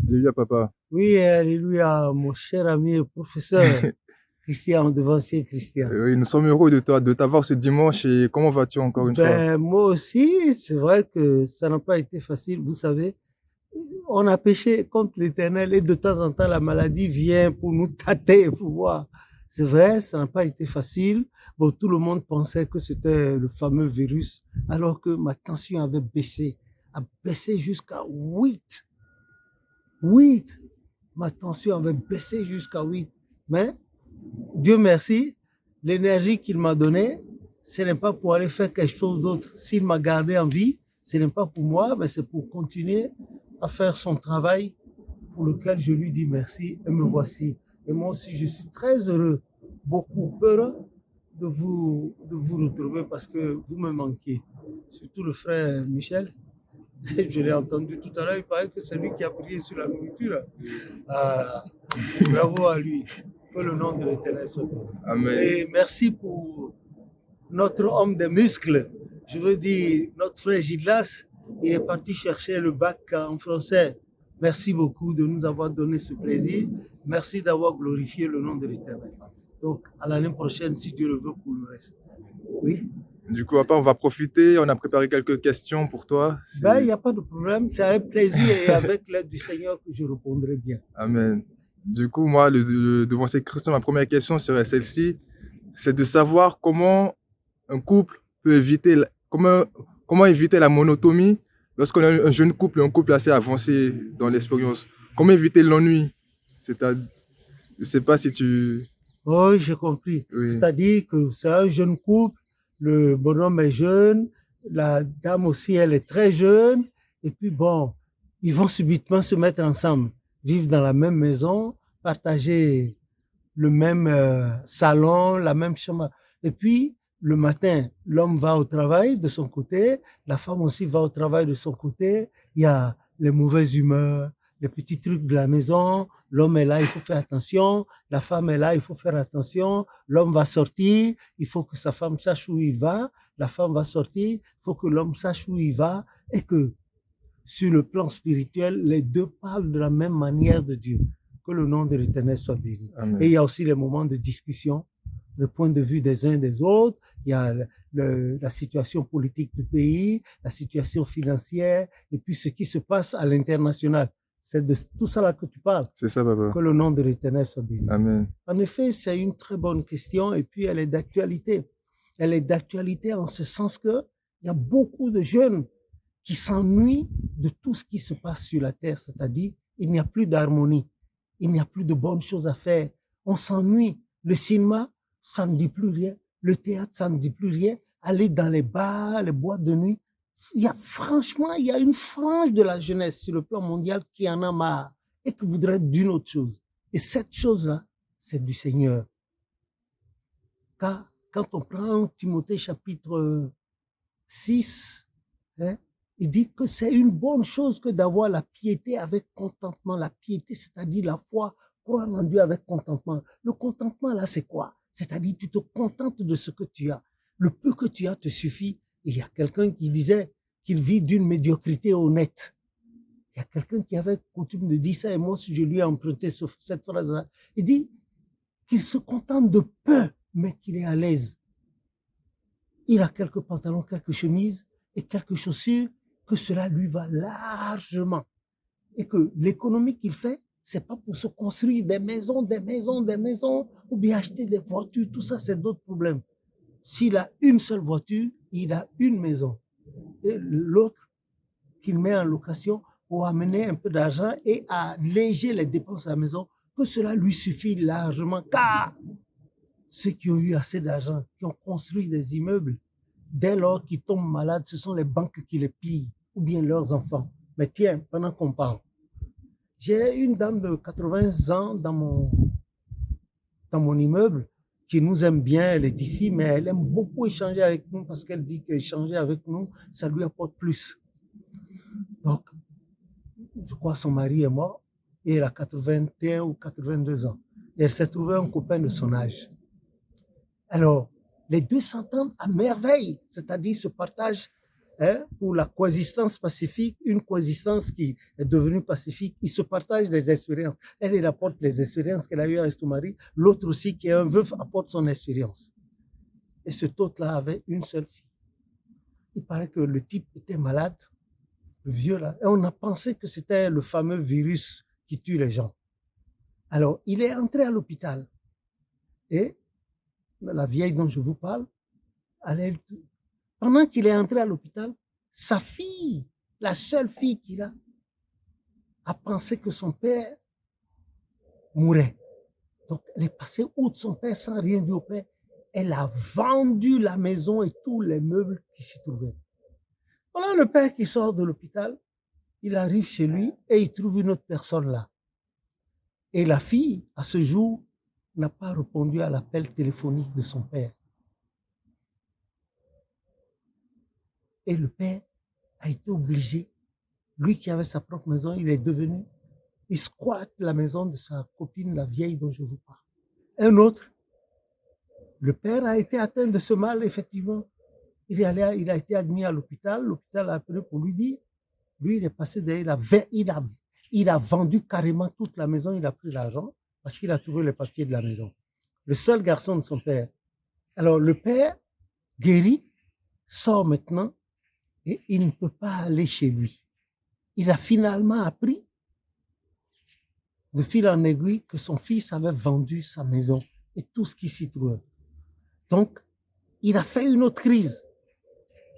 Alléluia, papa. Oui, alléluia, mon cher ami et professeur Christian, devancier Christian. Oui, nous sommes heureux de t'avoir ce dimanche et comment vas-tu encore une fois? Ben, moi aussi, c'est vrai que ça n'a pas été facile. Vous savez, on a péché contre l'Éternel et de temps en temps, la maladie vient pour nous tâter, pour voir. C'est vrai, ça n'a pas été facile. Bon, tout le monde pensait que c'était le fameux virus, alors que ma tension avait baissé, a baissé jusqu'à 8. 8. Ma tension avait baissé jusqu'à 8. Mais, Dieu merci, l'énergie qu'il m'a donnée, ce n'est pas pour aller faire quelque chose d'autre. S'il m'a gardé en vie, ce n'est pas pour moi, mais c'est pour continuer à faire son travail pour lequel je lui dis merci et me voici. Et moi aussi, je suis très heureux, beaucoup heureux de vous retrouver parce que vous me manquez. Surtout le frère Michel. Je l'ai entendu tout à l'heure, il paraît que c'est lui qui a prié sur la nourriture. Ah, bravo à lui. Que le nom de l'Éternel soit béni. Amen. Et merci pour notre homme de muscles. Je veux dire, notre frère Gildas, il est parti chercher le bac en français. Merci beaucoup de nous avoir donné ce plaisir. Merci d'avoir glorifié le nom de l'Éternel. Donc, à l'année prochaine, si Dieu le veut, pour le reste. Oui. Du coup, papa, on va profiter. On a préparé quelques questions pour toi. Ben, il n'y a pas de problème. C'est avec plaisir et avec l'aide du Seigneur que je répondrai bien. Amen. Du coup, moi, devant ces Christians, ma première question serait celle-ci. C'est de savoir comment un couple peut éviter, comment éviter la monotomie lorsqu'on a un jeune couple, un couple assez avancé dans l'expérience. Comment éviter l'ennui? Je ne sais pas si tu... Oui, j'ai compris. Oui. C'est-à-dire que c'est un jeune couple, le bonhomme est jeune, la dame aussi, elle est très jeune, et puis bon, ils vont subitement se mettre ensemble, vivre dans la même maison, partager le même salon, la même chambre. Et puis, le matin, l'homme va au travail de son côté, la femme aussi va au travail de son côté, il y a les mauvaises humeurs, les petits trucs de la maison, l'homme est là, il faut faire attention, la femme est là, il faut faire attention, l'homme va sortir, il faut que sa femme sache où il va, la femme va sortir, il faut que l'homme sache où il va, et que sur le plan spirituel, les deux parlent de la même manière de Dieu. Que le nom de l'Éternel soit béni. Amen. Et il y a aussi les moments de discussion, le point de vue des uns et des autres, il y a la situation politique du pays, la situation financière, et puis ce qui se passe à l'international. C'est de tout ça là que tu parles. C'est ça, papa. Que le nom de l'Éternel soit béni. Amen. En effet, c'est une très bonne question, et puis elle est d'actualité. Elle est d'actualité en ce sens que il y a beaucoup de jeunes qui s'ennuient de tout ce qui se passe sur la terre, c'est-à-dire il n'y a plus d'harmonie, il n'y a plus de bonnes choses à faire. On s'ennuie. Le cinéma, ça ne dit plus rien. Le théâtre, ça ne dit plus rien. Aller dans les bars, les boîtes de nuit. Franchement, il y a une frange de la jeunesse sur le plan mondial qui en a marre et qui voudrait d'une autre chose. Et cette chose-là, c'est du Seigneur. Car quand on prend Timothée chapitre 6, hein, il dit que c'est une bonne chose que d'avoir la piété avec contentement. La piété, c'est-à-dire la foi, croire en Dieu avec contentement. Le contentement, là, c'est quoi? C'est-à-dire tu te contentes de ce que tu as. Le peu que tu as te suffit. Et il y a quelqu'un qui disait qu'il vit d'une médiocrité honnête. Il y a quelqu'un qui avait coutume de dire ça, et moi aussi je lui ai emprunté cette phrase-là. Il dit qu'il se contente de peu, mais qu'il est à l'aise. Il a quelques pantalons, quelques chemises et quelques chaussures, que cela lui va largement. Et que l'économie qu'il fait, c'est pas pour se construire des maisons, ou bien acheter des voitures, tout ça, c'est d'autres problèmes. S'il a une seule voiture, il a une maison. Et l'autre, qu'il met en location pour amener un peu d'argent et alléger les dépenses à la maison, que cela lui suffit largement. Car ceux qui ont eu assez d'argent, qui ont construit des immeubles, dès lors qu'ils tombent malades, ce sont les banques qui les pillent, ou bien leurs enfants. Mais tiens, pendant qu'on parle, j'ai une dame de 80 ans dans mon immeuble qui nous aime bien, elle est ici, mais elle aime beaucoup échanger avec nous parce qu'elle dit qu'échanger avec nous, ça lui apporte plus. Donc, je crois que son mari est mort et elle a 81 ou 82 ans. Et elle s'est trouvée un copain de son âge. Alors, les deux s'entendent à merveille, c'est-à-dire se partagent pour la coexistence pacifique, une coexistence qui est devenue pacifique. Ils se partagent les expériences. Elle apporte les expériences qu'elle a eues avec son mari. L'autre aussi, qui est un veuf, apporte son expérience. Et cet autre-là avait une seule fille. Il paraît que le type était malade, le vieux là, et on a pensé que c'était le fameux virus qui tue les gens. Alors, il est entré à l'hôpital. Et la vieille dont je vous parle, pendant qu'il est entré à l'hôpital, sa fille, la seule fille qu'il a pensé que son père mourait. Donc, elle est passée outre son père sans rien dire au père. Elle a vendu la maison et tous les meubles qui s'y trouvaient. Voilà le père qui sort de l'hôpital, il arrive chez lui et il trouve une autre personne là. Et la fille, à ce jour, n'a pas répondu à l'appel téléphonique de son père. Et le père a été obligé, lui qui avait sa propre maison, il squatte la maison de sa copine, la vieille dont je vous parle. Un autre, le père a été atteint de ce mal, effectivement. Il a été admis à l'hôpital. L'hôpital a appelé pour lui dire, lui, il est passé derrière, il a vendu carrément toute la maison, il a pris l'argent parce qu'il a trouvé les papiers de la maison. Le seul garçon de son père. Alors, le père, guéri, sort maintenant et il ne peut pas aller chez lui. Il a finalement appris, de fil en aiguille, que son fils avait vendu sa maison et tout ce qui s'y trouvait. Donc, il a fait une autre crise.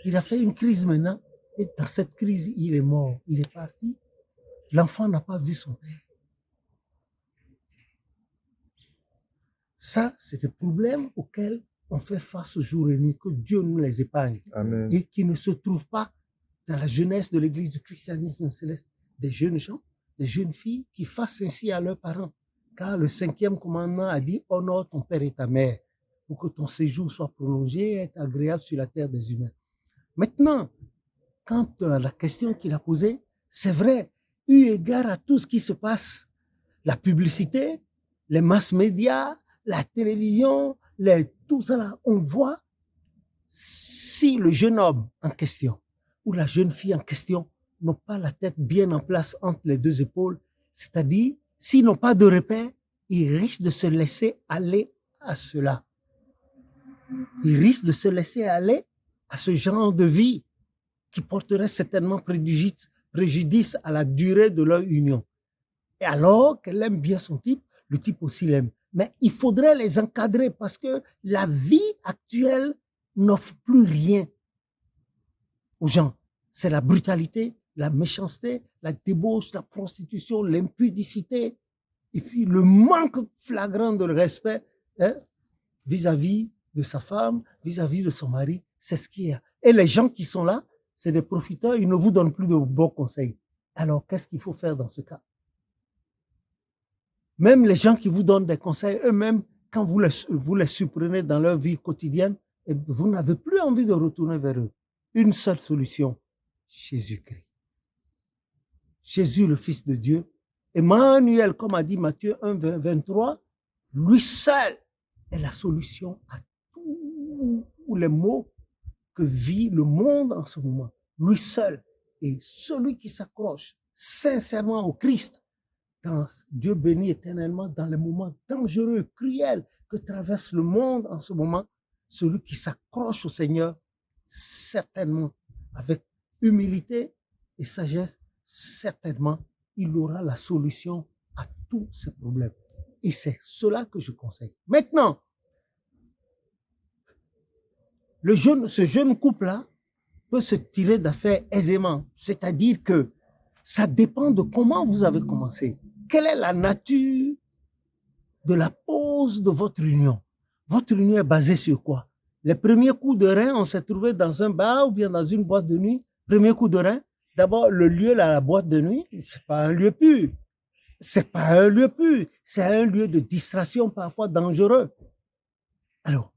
Il a fait une crise maintenant, et dans cette crise, il est mort. Il est parti. L'enfant n'a pas vu son père. Ça, c'est des problèmes auxquels on fait face jour et nuit, que Dieu nous les épargne. Amen. Et qui ne se trouvent pas dans la jeunesse de l'Église du christianisme céleste. Des jeunes gens, des jeunes filles qui fassent ainsi à leurs parents. Car le 5e commandement a dit « Honore ton père et ta mère pour que ton séjour soit prolongé et être agréable sur la terre des humains. » Maintenant, quant à la question qu'il a posée, c'est vrai, eu égard à tout ce qui se passe, la publicité, les mass médias, la télévision, tout ça là, on voit si le jeune homme en question ou la jeune fille en question n'ont pas la tête bien en place entre les deux épaules, c'est-à-dire, s'ils n'ont pas de repère, ils risquent de se laisser aller à cela. Ils risquent de se laisser aller à ce genre de vie qui porterait certainement préjudice à la durée de leur union. Et alors qu'elle aime bien son type, le type aussi l'aime. Mais il faudrait les encadrer parce que la vie actuelle n'offre plus rien aux gens. C'est la brutalité, la méchanceté, la débauche, la prostitution, l'impudicité, et puis le manque flagrant de respect vis-à-vis de sa femme, vis-à-vis de son mari. C'est ce qu'il y a. Et les gens qui sont là, c'est des profiteurs, ils ne vous donnent plus de bons conseils. Alors, qu'est-ce qu'il faut faire dans ce cas? Même les gens qui vous donnent des conseils, eux-mêmes, quand vous les surprenez dans leur vie quotidienne, vous n'avez plus envie de retourner vers eux. Une seule solution, Jésus-Christ. Jésus, le Fils de Dieu. Emmanuel, comme a dit Matthieu 1, 23, lui seul est la solution à tous les maux que vit le monde en ce moment. Lui seul est celui qui s'accroche sincèrement au Christ. Quand Dieu bénit éternellement dans les moments dangereux, cruels que traverse le monde en ce moment, celui qui s'accroche au Seigneur, certainement, avec humilité et sagesse, certainement, il aura la solution à tous ces problèmes. Et c'est cela que je conseille. Maintenant, ce jeune couple-là peut se tirer d'affaire aisément. C'est-à-dire que ça dépend de comment vous avez commencé. Quelle est la nature de la cause de votre union? Votre union est basée sur quoi? Les premiers coups de rein, on s'est trouvé dans un bar ou bien dans une boîte de nuit. Premier coup de rein, d'abord, le lieu, là, la boîte de nuit, c'est pas un lieu pur. C'est pas un lieu pur. C'est un lieu de distraction parfois dangereux. Alors,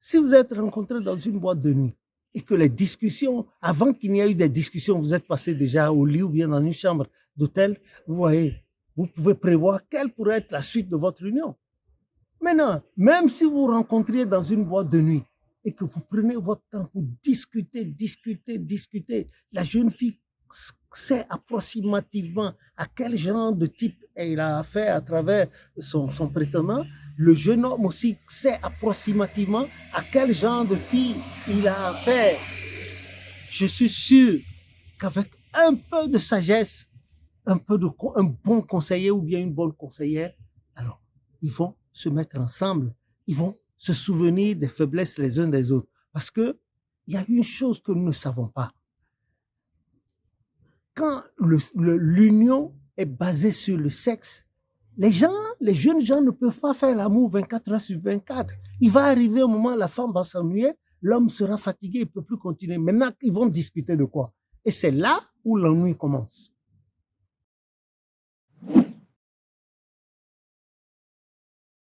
si vous êtes rencontrés dans une boîte de nuit et que les discussions, avant qu'il n'y ait eu des discussions, vous êtes passé déjà au lit ou bien dans une chambre d'hôtel, vous voyez, vous pouvez prévoir quelle pourrait être la suite de votre union. Maintenant, même si vous rencontriez dans une boîte de nuit et que vous prenez votre temps pour discuter. La jeune fille sait approximativement à quel genre de type elle a affaire à travers son prétendant. Le jeune homme aussi sait approximativement à quel genre de fille il a affaire. Je suis sûr qu'avec un peu de sagesse, un bon conseiller ou bien une bonne conseillère, alors ils vont se mettre ensemble, ils vont se souvenir des faiblesses les uns des autres. Parce que il y a une chose que nous ne savons pas. Quand l'union est basée sur le sexe, les jeunes gens ne peuvent pas faire l'amour 24 heures sur 24. Il va arriver un moment, la femme va s'ennuyer, l'homme sera fatigué, il ne peut plus continuer. Maintenant, ils vont discuter de quoi? Et c'est là où l'ennui commence.